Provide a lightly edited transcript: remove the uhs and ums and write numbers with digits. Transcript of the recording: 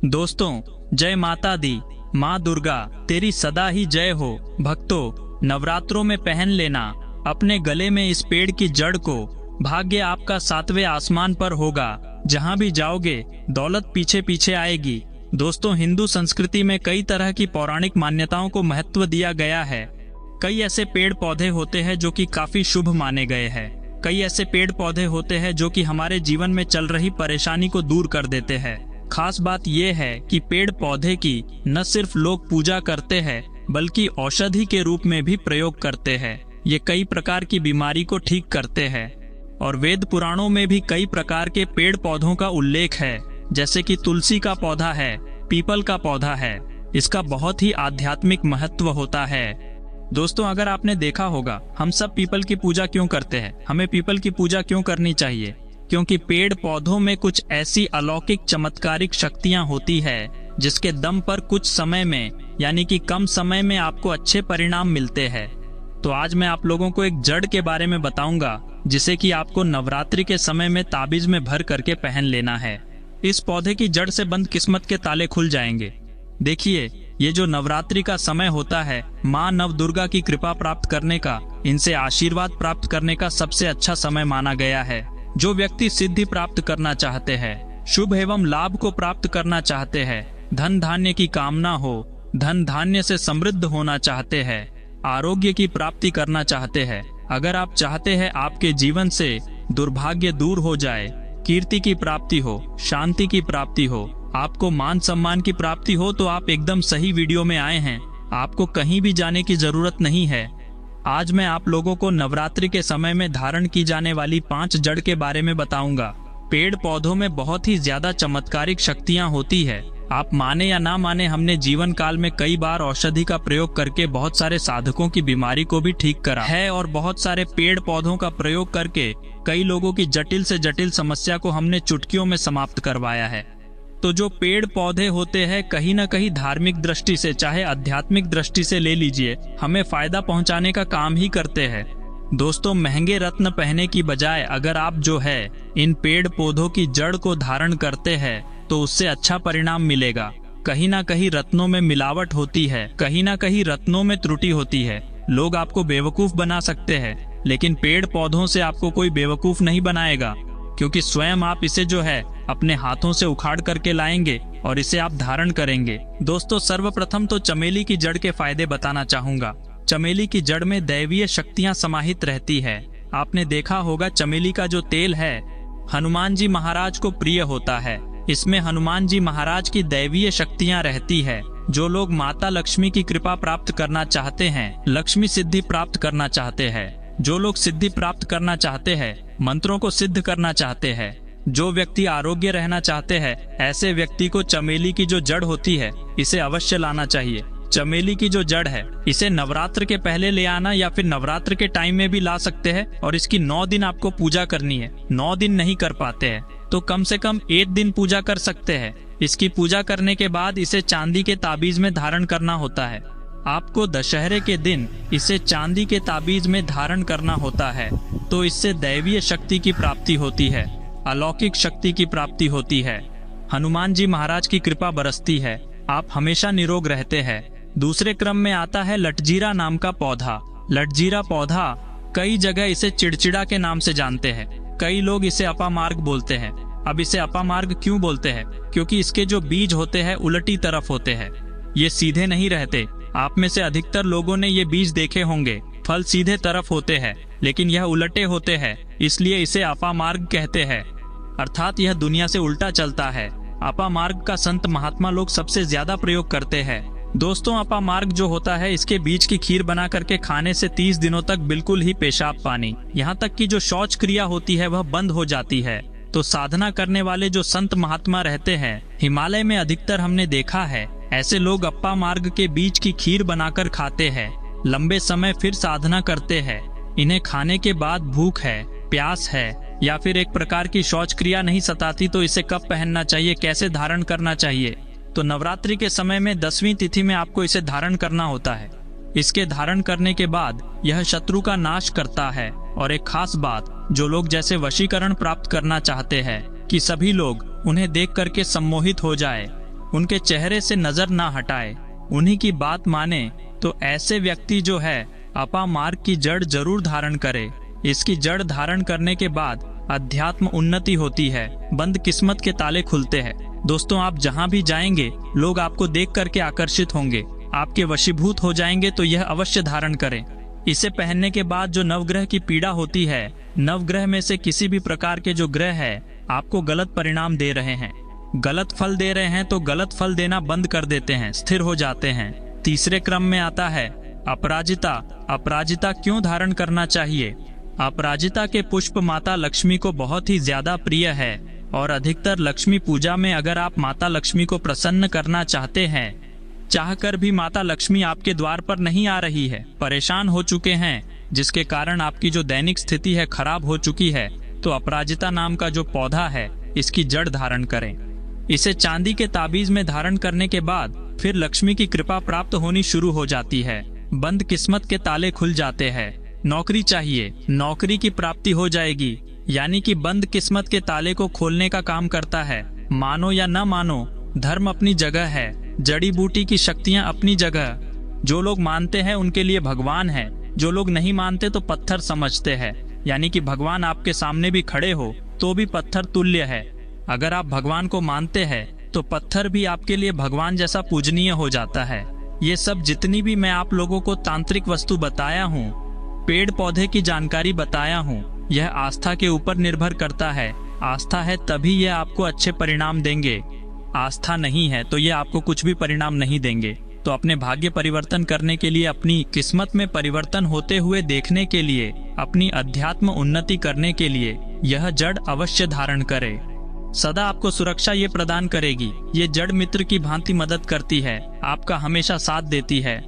दोस्तों, जय माता दी। माँ दुर्गा तेरी सदा ही जय हो। भक्तों, नवरात्रों में पहन लेना अपने गले में इस पेड़ की जड़ को। भाग्य आपका सातवें आसमान पर होगा। जहाँ भी जाओगे दौलत पीछे पीछे आएगी। दोस्तों, हिंदू संस्कृति में कई तरह की पौराणिक मान्यताओं को महत्व दिया गया है। कई ऐसे पेड़ पौधे होते हैं जो कि काफी शुभ माने गए हैं। कई ऐसे पेड़ पौधे होते हैं जो कि हमारे जीवन में चल रही परेशानी को दूर कर देते हैं। खास बात यह है कि पेड़ पौधे की न सिर्फ लोग पूजा करते हैं बल्कि औषधि के रूप में भी प्रयोग करते हैं। ये कई प्रकार की बीमारी को ठीक करते हैं और वेद पुराणों में भी कई प्रकार के पेड़ पौधों का उल्लेख है, जैसे कि तुलसी का पौधा है, पीपल का पौधा है। इसका बहुत ही आध्यात्मिक महत्व होता है। दोस्तों, अगर आपने देखा होगा, हम सब पीपल की पूजा क्यों करते हैं? हमें पीपल की पूजा क्यों करनी चाहिए? क्योंकि पेड़ पौधों में कुछ ऐसी अलौकिक चमत्कारिक शक्तियां होती है जिसके दम पर कुछ समय में, यानी कि कम समय में आपको अच्छे परिणाम मिलते हैं। तो आज मैं आप लोगों को एक जड़ के बारे में बताऊंगा जिसे कि आपको नवरात्रि के समय में ताबीज में भर करके पहन लेना है। इस पौधे की जड़ से बंद किस्मत के ताले खुल जाएंगे। देखिए, ये जो नवरात्रि का समय होता है, माँ नव दुर्गा की कृपा प्राप्त करने का, इनसे आशीर्वाद प्राप्त करने का सबसे अच्छा समय माना गया है। जो व्यक्ति सिद्धि प्राप्त करना चाहते हैं, शुभ एवं लाभ को प्राप्त करना चाहते हैं, धन धान्य की कामना हो, धन धान्य से समृद्ध होना चाहते हैं, आरोग्य की प्राप्ति करना चाहते हैं, अगर आप चाहते हैं आपके जीवन से दुर्भाग्य दूर हो जाए, कीर्ति की प्राप्ति हो, शांति की प्राप्ति हो, आपको मान सम्मान की प्राप्ति हो, तो आप एकदम सही वीडियो में आए हैं। आपको कहीं भी जाने की जरूरत नहीं है। आज मैं आप लोगों को नवरात्रि के समय में धारण की जाने वाली 5 जड़ के बारे में बताऊंगा। पेड़ पौधों में बहुत ही ज्यादा चमत्कारिक शक्तियां होती है। आप माने या ना माने, हमने जीवन काल में कई बार औषधि का प्रयोग करके बहुत सारे साधकों की बीमारी को भी ठीक करा है और बहुत सारे पेड़ पौधों का प्रयोग करके कई लोगों की जटिल से जटिल समस्या को हमने चुटकियों में समाप्त करवाया है। तो जो पेड़ पौधे होते हैं, कहीं न कहीं धार्मिक दृष्टि से, चाहे आध्यात्मिक दृष्टि से ले लीजिए, हमें फायदा पहुंचाने का काम ही करते हैं। दोस्तों, महंगे रत्न पहने की बजाय अगर आप जो है इन पेड़ पौधों की जड़ को धारण करते हैं तो उससे अच्छा परिणाम मिलेगा। कहीं ना कहीं रत्नों में मिलावट होती है, कहीं ना कहीं रत्नों में त्रुटि होती है। लोग आपको बेवकूफ बना सकते हैं, लेकिन पेड़ पौधों से आपको कोई बेवकूफ नहीं बनाएगा, क्योंकि स्वयं आप इसे जो है अपने हाथों से उखाड़ करके लाएंगे और इसे आप धारण करेंगे। दोस्तों, सर्वप्रथम तो चमेली की जड़ के फायदे बताना चाहूंगा। चमेली की जड़ में दैवीय शक्तियां समाहित रहती है। आपने देखा होगा, चमेली का जो तेल है हनुमान जी महाराज को प्रिय होता है। इसमें हनुमान जी महाराज की दैवीय शक्तियां रहती है। जो लोग माता लक्ष्मी की कृपा प्राप्त करना चाहते हैं, लक्ष्मी सिद्धि प्राप्त करना चाहते हैं, जो लोग सिद्धि प्राप्त करना चाहते हैं, मंत्रों को सिद्ध करना चाहते हैं, जो व्यक्ति आरोग्य रहना चाहते हैं, ऐसे व्यक्ति को चमेली की जो जड़ होती है इसे अवश्य लाना चाहिए। चमेली की जो जड़ है, इसे नवरात्र के पहले ले आना या फिर नवरात्र के टाइम में भी ला सकते हैं और इसकी 9 दिन आपको पूजा करनी है। 9 दिन नहीं कर पाते हैं तो कम से कम 1 दिन पूजा कर सकते हैं। इसकी पूजा करने के बाद इसे चांदी के ताबीज में धारण करना होता है। आपको दशहरे के दिन इसे चांदी के ताबीज में धारण करना होता है, तो इससे दैवीय शक्ति की प्राप्ति होती है, अलौकिक शक्ति की प्राप्ति होती है, हनुमान जी महाराज की कृपा बरसती है, आप हमेशा निरोग रहते हैं। दूसरे क्रम में आता है लटजीरा नाम का पौधा। लटजीरा पौधा, कई जगह इसे चिड़चिड़ा के नाम से जानते हैं, कई लोग इसे अपामार्ग बोलते हैं। अब इसे अपामार्ग क्यों बोलते हैं? क्योंकि इसके जो बीज होते हैं उल्टी तरफ होते हैं, ये सीधे नहीं रहते। आप में से अधिकतर लोगों ने ये बीज देखे होंगे, फल सीधे तरफ होते हैं लेकिन यह उलटे होते हैं, इसलिए इसे अपामार्ग कहते हैं, अर्थात यह दुनिया से उल्टा चलता है। अपामार्ग का संत महात्मा लोग सबसे ज्यादा प्रयोग करते हैं। दोस्तों, अपामार्ग जो होता है, इसके बीज की खीर बना करके खाने से 30 दिनों तक बिल्कुल ही पेशाब पानी, यहाँ तक कि जो शौच क्रिया होती है वह बंद हो जाती है। तो साधना करने वाले जो संत महात्मा रहते हैं, हिमालय में अधिकतर हमने देखा है, ऐसे लोग अपामार्ग के बीज की खीर बनाकर खाते हैं, लंबे समय फिर साधना करते हैं। इन्हें खाने के बाद भूख है, प्यास है या फिर एक प्रकार की शौच क्रिया नहीं सताती, तो इसे कब पहनना चाहिए, कैसे धारण करना चाहिए? तो नवरात्रि के समय में 10वीं तिथि में आपको इसे धारण करना होता है। इसके धारण करने के बाद यह शत्रु का नाश करता है। और एक खास बात, जो लोग जैसे वशीकरण प्राप्त करना चाहते हैं कि सभी लोग उन्हें देख करके सम्मोहित हो जाए, उनके चेहरे से नजर ना हटाए, उन्हीं की बात माने, तो ऐसे व्यक्ति जो है अपा मार्ग की जड़ जरूर धारण करे। इसकी जड़ धारण करने के बाद अध्यात्म उन्नति होती है, बंद किस्मत के ताले खुलते हैं। दोस्तों, आप जहाँ भी जाएंगे लोग आपको देख करके आकर्षित होंगे, आपके वशीभूत हो जाएंगे, तो यह अवश्य धारण करें। इसे पहनने के बाद जो नवग्रह की पीड़ा होती है, नवग्रह में से किसी भी प्रकार के जो ग्रह है आपको गलत परिणाम दे रहे हैं, गलत फल दे रहे हैं, तो गलत फल देना बंद कर देते हैं, स्थिर हो जाते हैं। तीसरे क्रम में आता है अपराजिता। अपराजिता क्यों धारण करना चाहिए? अपराजिता के पुष्प माता लक्ष्मी को बहुत ही ज्यादा प्रिय है और अधिकतर लक्ष्मी पूजा में अगर आप माता लक्ष्मी को प्रसन्न करना चाहते हैं, चाहकर भी माता लक्ष्मी आपके द्वार पर नहीं आ रही है, परेशान हो चुके हैं, जिसके कारण आपकी जो दैनिक स्थिति है खराब हो चुकी है, तो अपराजिता नाम का जो पौधा है इसकी जड़ धारण करें। इसे चांदी के ताबीज में धारण करने के बाद फिर लक्ष्मी की कृपा प्राप्त होनी शुरू हो जाती है, बंद किस्मत के ताले खुल जाते हैं। नौकरी चाहिए, नौकरी की प्राप्ति हो जाएगी, यानी कि बंद किस्मत के ताले को खोलने का काम करता है। मानो या न मानो, धर्म अपनी जगह है, जड़ी बूटी की शक्तियां अपनी जगह। जो लोग मानते हैं उनके लिए भगवान है, जो लोग नहीं मानते तो पत्थर समझते हैं, यानी कि भगवान आपके सामने भी खड़े हो तो भी पत्थर तुल्य है। अगर आप भगवान को मानते हैं तो पत्थर भी आपके लिए भगवान जैसा पूजनीय हो जाता है। ये सब जितनी भी मैं आप लोगों को तांत्रिक वस्तु बताया हूँ, पेड़ पौधे की जानकारी बताया हूँ, यह आस्था के ऊपर निर्भर करता है। आस्था है तभी यह आपको अच्छे परिणाम देंगे, आस्था नहीं है तो ये आपको कुछ भी परिणाम नहीं देंगे। तो अपने भाग्य परिवर्तन करने के लिए, अपनी किस्मत में परिवर्तन होते हुए देखने के लिए, अपनी अध्यात्म उन्नति करने के लिए यह जड़ अवश्य धारण करे। सदा आपको सुरक्षा ये प्रदान करेगी। ये जड़ मित्र की भांति मदद करती है, आपका हमेशा साथ देती है।